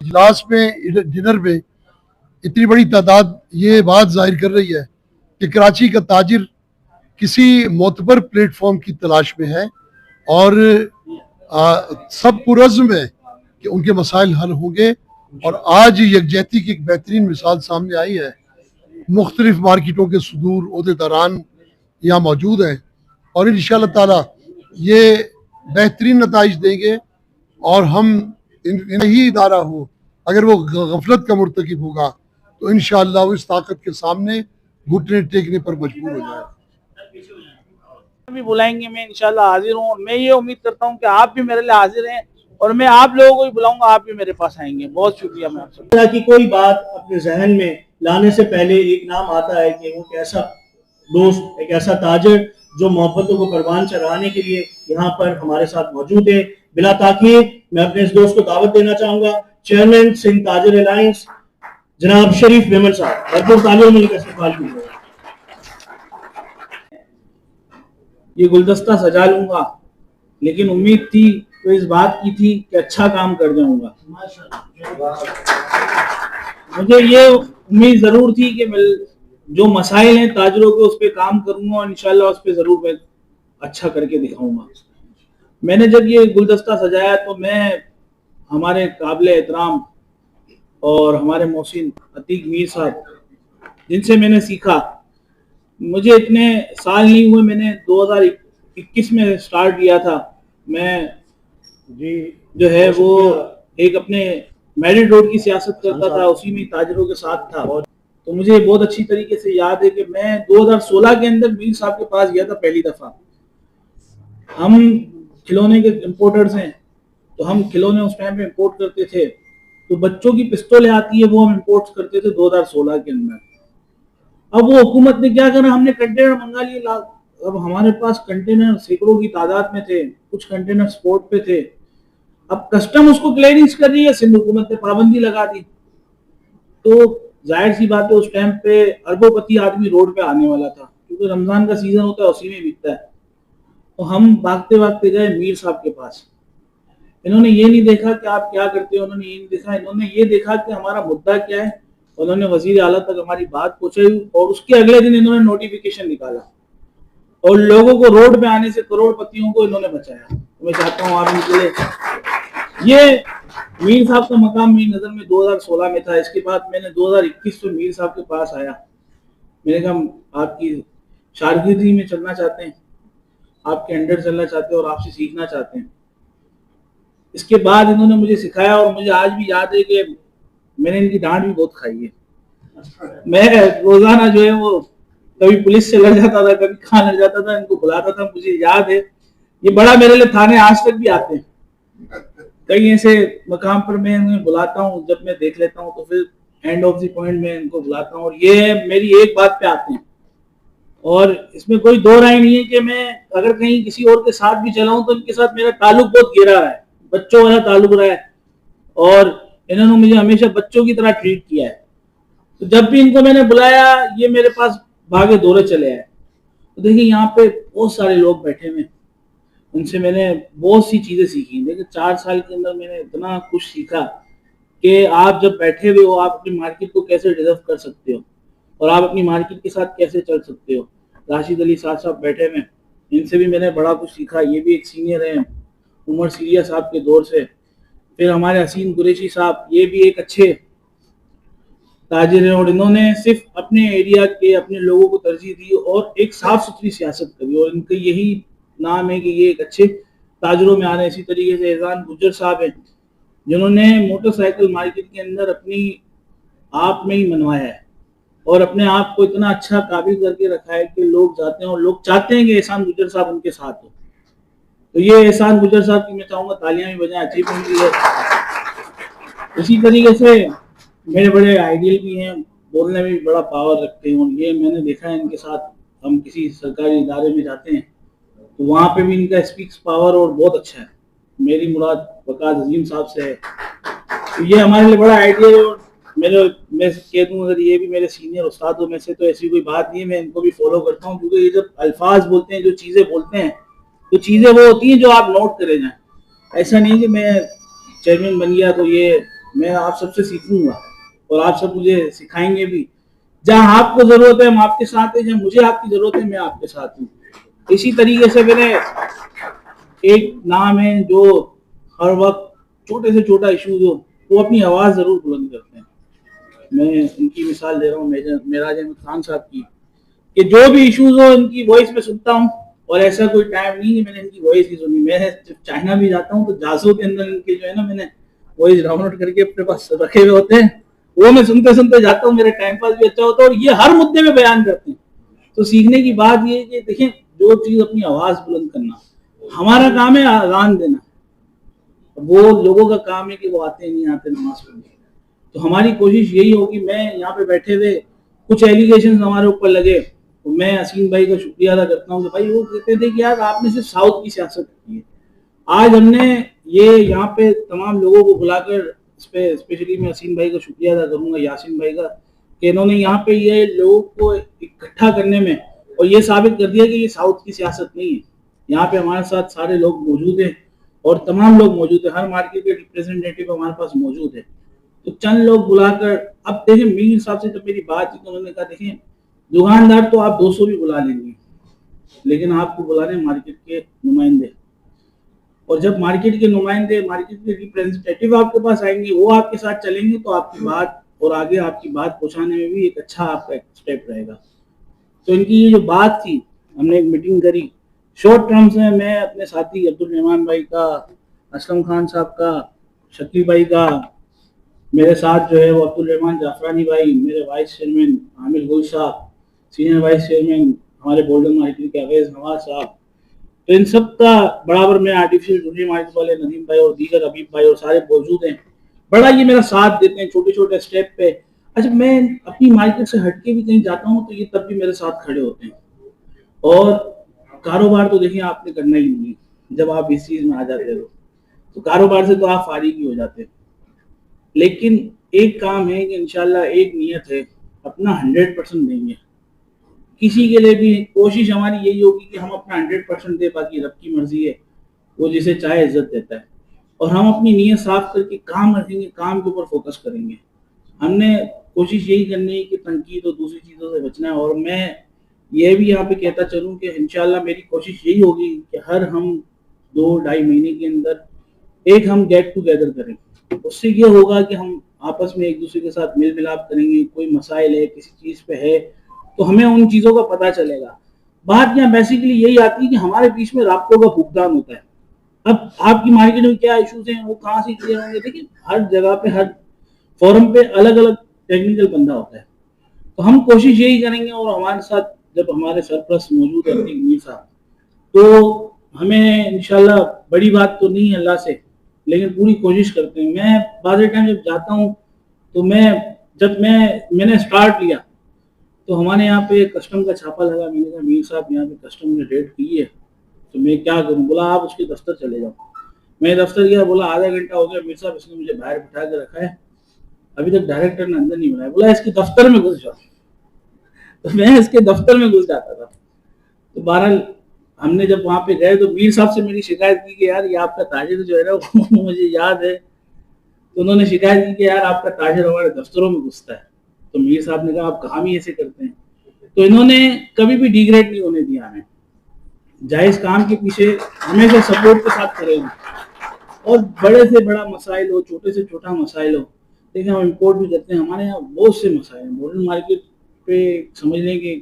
اجلاس میں ڈنر میں اتنی بڑی تعداد یہ بات ظاہر کر رہی ہے کہ کراچی کا تاجر کسی معتبر پلیٹ فارم کی تلاش میں ہے اور سب پرعزم ہے کہ ان کے مسائل حل ہوں گے. اور آج یکجہتی کی ایک بہترین مثال سامنے آئی ہے. مختلف مارکیٹوں کے صدور عہدیداران یہاں موجود ہیں اور انشاءاللہ تعالی یہ بہترین نتائج دیں گے. اور ہم ہی ادارہ ہو اگر وہ غفلت کا مرتکب ہوگا تو انشاءاللہ وہ اس طاقت کے سامنے گھٹنے ٹیکنے پر مجبور ہو جائے. بھی بلائیں گے میں انشاءاللہ حاضر ہوں اور میں یہ امید کرتا ہوں کہ آپ بھی میرے لیے حاضر ہیں اور میں آپ لوگوں کو بھی بلاؤں گا, آپ بھی میرے پاس آئیں گے. بہت شکریہ. میں آپ سے کی کوئی بات اپنے ذہن میں لانے سے پہلے ایک نام آتا ہے کہ وہ ایک ایسا دوست, ایک ایسا تاجر جو محبتوں کو قربان چڑھانے کے لیے یہاں پر ہمارے ساتھ موجود ہے. بلا تاخیر میں اپنے اس دوست کو دعوت دینا چاہوں گا. چیئرمین سندھ تاجر الائنس جناب شریف میمن صاحب, بھرپور تالیوں میں کا استقبال کیجیے. یہ گلدستہ سجا لوں گا لیکن امید تھی تو اس بات کی تھی کہ اچھا کام کر جاؤں گا. مجھے یہ امید ضرور تھی کہ جو مسائل ہیں تاجروں کے اس پہ کام کروں گا اور انشاءاللہ اس پہ ضرور میں اچھا کر کے دکھاؤں گا. میں نے جب یہ گلدستہ سجایا تو میں ہمارے قابل احترام اور ہمارے محسن عتیق میر صاحب جن سے میں نے سیکھا, مجھے اتنے سال نہیں ہوئے, میں نے 2021 میں سٹارٹ کیا تھا. میں جو ہے وہ ایک اپنے میرٹ روڈ کی سیاست کرتا تھا, اسی میں تاجروں کے ساتھ تھا. تو مجھے بہت اچھی طریقے سے یاد ہے کہ میں 2016 کے اندر میر صاحب کے پاس گیا تھا پہلی دفعہ. ہم کھلونے کے امپورٹرز ہیں تو ہم کھلونے اس ٹائم پہ امپورٹ کرتے تھے, تو بچوں کی پستولیں آتی ہے وہ ہم امپورٹ کرتے تھے 2016 کے اندر. اب وہ حکومت نے کیا کرا, ہم نے کنٹینر منگا لیے. اب ہمارے پاس کنٹینر سینکڑوں کی تعداد میں تھے, کچھ کنٹینر سپورٹ پہ تھے. اب کسٹم اس کو کلیئرنس کر رہی ہے, سندھ حکومت نے پابندی لگا دی. تو ظاہر سی بات ہے اس ٹائم پہ اربوں پتی آدمی روڈ پہ آنے والا تھا, کیونکہ رمضان کا سیزن ہوتا ہے اسی میں بکتا ہے. تو ہم بھاگتے بھاگتے گئے میر صاحب کے پاس. انہوں نے یہ نہیں دیکھا کہ آپ کیا کرتے ہو, انہوں نے یہ نہیں دیکھا, انہوں نے یہ دیکھا کہ ہمارا مدعا کیا ہے. انہوں نے وزیر اعلیٰ تک ہماری بات پہنچائی اور اس کے اگلے دن انہوں نے نوٹیفیکیشن نکالا اور لوگوں کو روڈ پہ آنے سے کروڑ پتیوں کو انہوں نے بچایا. میں چاہتا ہوں آپ ان کے لیے, یہ میر صاحب کا مقام میری نظر میں 2016 میں تھا. اس کے بعد میں نے 2021 میں میر صاحب کے پاس آیا. میں نے کہا آپ کی شاگردی میں چلنا چاہتے ہیں, آپ کے انڈر چلنا چاہتے ہیں اور آپ سے سیکھنا چاہتے ہیں. اس کے بعد انہوں نے مجھے سکھایا اور مجھے آج بھی یاد ہے کہ میں نے ان کی ڈانٹ بھی بہت کھائی ہے. میں روزانہ جو ہے وہ کبھی پولیس سے لڑ جاتا تھا, کبھی کہاں لڑ جاتا تھا, ان کو بلاتا تھا. مجھے یاد ہے یہ بڑا میرے لیے تھانے آج تک بھی آتے ہیں. کئی ایسے مقام پر میں انہیں بلاتا ہوں, جب میں دیکھ لیتا ہوں تو پھر اینڈ آف دی پوائنٹ میں ان کو بلاتا ہوں اور یہ میری ایک بات پہ آتے ہیں. اور اس میں کوئی دو رائے نہیں ہے کہ میں اگر کہیں کسی اور کے ساتھ بھی چلا ہوں تو ان کے ساتھ میرا تعلق بہت گہرا رہا ہے, بچوں والا تعلق رہا ہے اور انہوں نے مجھے ہمیشہ بچوں کی طرح ٹریٹ کیا ہے. تو جب بھی ان کو میں نے بلایا یہ میرے پاس بھاگے دورے چلے آئے. تو دیکھیں یہاں پہ بہت سارے لوگ بیٹھے ہوئے, ان سے میں نے بہت سی چیزیں سیکھی. دیکھیں 4 سال کے اندر میں نے اتنا کچھ سیکھا کہ آپ جب بیٹھے ہوئے ہو آپ اپنی مارکیٹ کو کیسے ڈیزرو کر سکتے ہو اور آپ اپنی مارکیٹ کے ساتھ کیسے چل سکتے ہو. راشد علی صاحب بیٹھے ہوئے, ان سے بھی میں نے بڑا کچھ سیکھا. یہ بھی ایک سینئر ہیں عمر سیریا صاحب کے دور سے. پھر ہمارے حسین قریشی صاحب, یہ بھی ایک اچھے تاجر ہیں اور انہوں نے صرف اپنے ایریا کے اپنے لوگوں کو ترجیح دی اور ایک صاف ستھری سیاست کری اور ان کا یہی نام ہے کہ یہ ایک اچھے تاجروں میں آ رہے ہیں. اسی طریقے سے احسان گجر صاحب ہیں جنہوں نے موٹر سائیکل مارکیٹ کے اندر اپنی آپ میں ہی منوایا ہے اور اپنے آپ کو اتنا اچھا قابل کر کے رکھا ہے کہ لوگ جاتے ہیں اور لوگ چاہتے ہیں کہ احسان گجر صاحب ان کے ساتھ ہو. تو یہ احسان گجر صاحب کی میں چاہوں گا تالیاں بھی بجائیں, اچیومنٹ بھی ہے. اسی طریقے سے میرے بڑے آئیڈیل بھی ہیں, بولنے میں بھی بڑا پاور رکھتے ہیں اور یہ میں نے دیکھا ہے ان کے ساتھ. ہم کسی سرکاری ادارے میں جاتے ہیں تو وہاں پہ بھی ان کا اسپیکس پاور اور بہت اچھا ہے. میری مراد وقار عظیم صاحب سے ہے. تو یہ ہمارے لیے بڑا آئیڈیل ہے اور میں کہہ دوں اگر یہ بھی میرے سینئر استادوں میں سے تو ایسی کوئی بات نہیں ہے, میں ان کو بھی فالو کرتا ہوں کیونکہ یہ جب الفاظ بولتے ہیں جو چیزیں بولتے ہیں تو چیزیں وہ ہوتی ہیں جو آپ نوٹ کرے جائیں. ایسا نہیں کہ میں چیئرمین بن گیا تو یہ میں آپ سب سے سیکھوں گا اور آپ سب مجھے سکھائیں گے بھی. جہاں آپ کو ضرورت ہے ہم آپ کے ساتھ ہیں, جہاں مجھے آپ کی ضرورت ہے میں آپ کے ساتھ ہوں. اسی طریقے سے میرے ایک نام ہے جو ہر وقت چھوٹے سے چھوٹا ایشوز ہو وہ اپنی آواز ضرور بلند کرتے ہیں. میں ان کی مثال دے رہا ہوں معراج احمد خان صاحب کی, کہ جو بھی ایشوز ہو ان کی وائس میں سنتا ہوں. اور ایسا کوئی ٹائم نہیں ہے میں نے ان کی وائس نہیں سنی. میں جب چائنا بھی جاتا ہوں تو جازوں کے اندر ان کے جو ہے نا میں نے وائس ڈاؤن لوڈ کر کے اپنے پاس رکھے ہوئے ہوتے ہیں, وہ میں سنتے سنتے جاتا ہوں, میرے ٹائم پاس بھی اچھا ہوتا ہے. اور یہ ہر مدے میں بیان کرتے ہیں. تو سیکھنے کی بات یہ ہے کہ دیکھیں جو چیز اپنی آواز بلند کرنا, ہمارا کام ہے اذان دینا, وہ لوگوں کا کام ہے کہ وہ آتے نہیں آتے نماز پڑھنے. تو ہماری کوشش یہی ہوگی, میں یہاں پہ بیٹھے ہوئے کچھ ایلیگیشن ہمارے اوپر لگے تو میں حسین بھائی کا شکریہ ادا کرتا ہوں کہ بھائی وہ کہتے تھے کہ یار آپ نے صرف ساؤتھ کی سیاست کی ہے. آج ہم نے یہ یہاں پہ تمام لوگوں کو بلا کر اس پہ اسپیشلی میں حسین بھائی کا شکریہ ادا کروں گا, یاسین بھائی کا, کہ انہوں نے یہاں پہ یہ لوگوں کو اکٹھا کرنے میں اور یہ ثابت کر دیا کہ یہ ساؤتھ کی سیاست نہیں ہے. یہاں پہ ہمارے ساتھ سارے لوگ موجود ہیں اور تمام لوگ موجود ہیں, ہر مارکیٹ کے ریپرزینٹیٹیو ہمارے پاس موجود ہے. تو چند لوگ بلا کر اب دیکھیں میر صاحب سے جب میری بات کی تو انہوں نے کہا دیکھیں دکاندار تو آپ 200 بھی بلا لیں گے لیکن آپ کو بلا رہے ہیں مارکیٹ کے نمائندے, اور جب مارکیٹ کے نمائندے مارکیٹ کے ریپرزینٹیٹیو آپ کے پاس آئیں گے وہ آپ کے ساتھ چلیں گے تو آپ کی بات اور آگے آپ کی بات پہنچانے میں بھی ایک اچھا آپ کا اسٹیپ رہے گا. تو ان کی یہ جو بات تھی ہم نے ایک میٹنگ کری شارٹ ٹرمز میں, میں اپنے ساتھی عبدالرحمان بھائی کا, اسلم خان صاحب کا, شکیل بھائی کا, میرے ساتھ جو ہے وہ عبدالرحمان جعفرانی بھائی, میرے وائس چیئرمین عامر گل صاحب, سینئر وائس چیئرمین ہمارے گولڈن مارکیٹ کے اویز نواز صاحب. تو ان سب کا برابر میں آرٹیفیشل جوہری مارکیٹ والے ندیم بھائی اور دیگر حبیب بھائی اور سارے موجود ہیں. بڑا یہ میرا ساتھ دیتے ہیں چھوٹے چھوٹے اسٹیپ پہ. اچھا میں اپنی مارکیٹ سے ہٹ کے بھی کہیں جاتا ہوں تو یہ تب بھی میرے ساتھ کھڑے ہوتے ہیں. اور کاروبار تو دیکھیں آپ نے کرنا ہی نہیں, جب آپ اس چیز میں آ جاتے ہو تو کاروبار سے تو آپ فارغ ہی ہو جاتے ہیں. لیکن ایک کام ہے کہ انشاءاللہ ایک نیت ہے, اپنا 100% دیں گے. کسی کے لیے بھی کوشش ہماری یہی ہوگی کہ ہم اپنا 100% دے, باقی رب کی مرضی ہے, وہ جسے چاہے عزت دیتا ہے. اور ہم اپنی نیت صاف کر کے کام رکھیں گے, کام کے اوپر فوکس کریں گے. ہم نے کوشش یہی کرنی ہے کہ تنقید اور دوسری چیزوں سے بچنا ہے. اور میں یہ بھی یہاں پہ کہتا چلوں کہ انشاءاللہ میری کوشش یہی ہوگی کہ ہر ہم 2-2.5 مہینے کے اندر ایک ہم گیٹ ٹوگیدر کریں. اس سے یہ ہوگا کہ ہم آپس میں ایک دوسرے کے ساتھ مل ملاپ کریں گے, کوئی مسائل ہے کسی چیز پہ ہے تو ہمیں ان چیزوں کا پتہ چلے گا. بات یہاں بیسیکلی یہی آتی ہے کہ ہمارے بیچ میں رابطوں کا فقدان ہوتا ہے. اب آپ کی مارکیٹ میں کیا ایشوز ہیں وہ کہاں سے کلیئر ہوں گے, دیکھیں ہر جگہ پہ ہر فورم پہ الگ الگ ٹیکنیکل بندہ ہوتا ہے. تو ہم کوشش یہی کریں گے, اور ہمارے ساتھ جب ہمارے سرپرست موجود ہے میر صاحب, تو ہمیں انشاءاللہ بڑی بات تو نہیں ہے اللہ سے, لیکن پوری کوشش کرتے ہیں. میں بعض ٹائم جب جاتا ہوں تو جب میں نے اسٹارٹ لیا تو ہمارے یہاں پہ کسٹم کا چھاپا لگا. میں نے کہا میر صاحب یہاں پہ کسٹم نے ریڈ کی ہے تو میں کیا کروں. بولا آپ اس کے دفتر چلے جاؤ. میں دفتر گیا, بولا آدھا گھنٹہ ہو گیا میر صاحب اس نے مجھے باہر بٹھا کے رکھا ہے, ابھی تک ڈائریکٹر نے اندر نہیں بنایا. بولا اس کے دفتر میں گھس جاؤ. تو میں اس کے دفتر میں گھس جاتا تھا. تو بہرحال ہم نے جب وہاں پہ گئے تو میر صاحب سے میری شکایت کی کہ یار یہ آپ کا تاجر جو ہے نا وہ مجھے یاد ہے. تو انہوں نے شکایت کی کہ یار آپ کا تاجر ہمارے دفتروں میں گھستا ہے. تو میر صاحب نے کہا آپ کام ہی ایسے کرتے ہیں. تو انہوں نے کبھی بھی ڈیگریڈ نہیں ہونے دیا ہمیں, جائز کام کے پیچھے ہمیشہ سپورٹ کے ساتھ کھڑے ہیں. اور بڑے سے بڑا مسائل ہو, چھوٹے سے چھوٹا مسائل ہو, دیکھیں ہم امپورٹ بھی کرتے ہیں, ہمارے یہاں بہت سے مسائل ہیں. ماڈرن مارکیٹ پہ سمجھ لیں کہ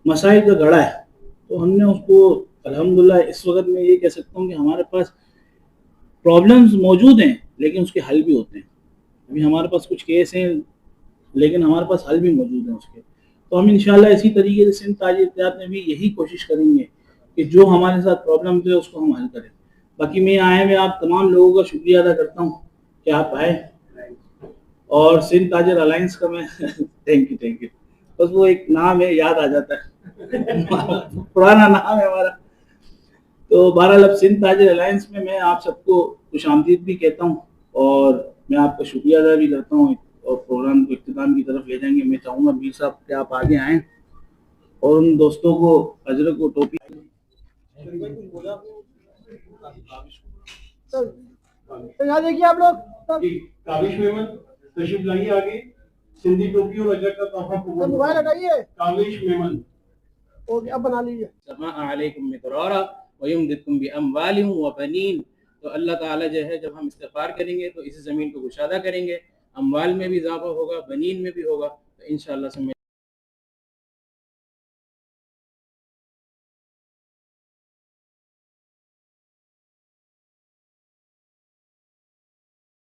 مسائل کا گڑھا ہے. تو ہم نے اس کو الحمدللہ اس وقت میں یہ کہہ سکتا ہوں کہ ہمارے پاس پرابلمز موجود ہیں لیکن اس کے حل بھی ہوتے ہیں. ابھی ہمارے پاس کچھ کیس ہیں لیکن ہمارے پاس حل بھی موجود ہیں اس کے. تو ہم انشاءاللہ اسی طریقے سے سندھ تاجر اتحاد میں بھی یہی کوشش کریں گے کہ جو ہمارے ساتھ پرابلم ہے اس کو ہم حل کریں. باقی میں آئے میں آپ تمام لوگوں کا شکریہ ادا کرتا ہوں کہ آپ آئے, اور سندھ تاجر الائنس کا میں تھینک یو. بس وہ ایک نام ہے یاد آ جاتا ہے پرانا نام ہے ہمارا. تو بہرحال اب سندھ تاجر الائنس میں آپ سب کو خوش آمدید بھی کہتا ہوں, اور میں آپ کا شکریہ ادا بھی کرتا ہوں, اور پروگرام کو اختتام کی طرف لے جائیں گے. میں چاہوں گا میر صاحب کہ آپ آگے آئیں اور ان دوستوں کو اجرت کو ٹوپی تو یہاں دیکھیے آپ لوگ سب کاوش میمن تشریف لائیے آگے سندھی ٹوپی اور اجر کا تحفہ قبول موبائل ہٹائیے. کاوش میمن اوکے اب بنا لیجیے. سماء علیکم مدرارا ویمددکم باموال وبنین. تو اللہ تعالیٰ جو ہے جب ہم استغفار کریں گے تو اس زمین کو گشادہ کریں گے, اموال میں بھی اضافہ ہوگا, بنین میں بھی ہوگا, تو انشاءاللہ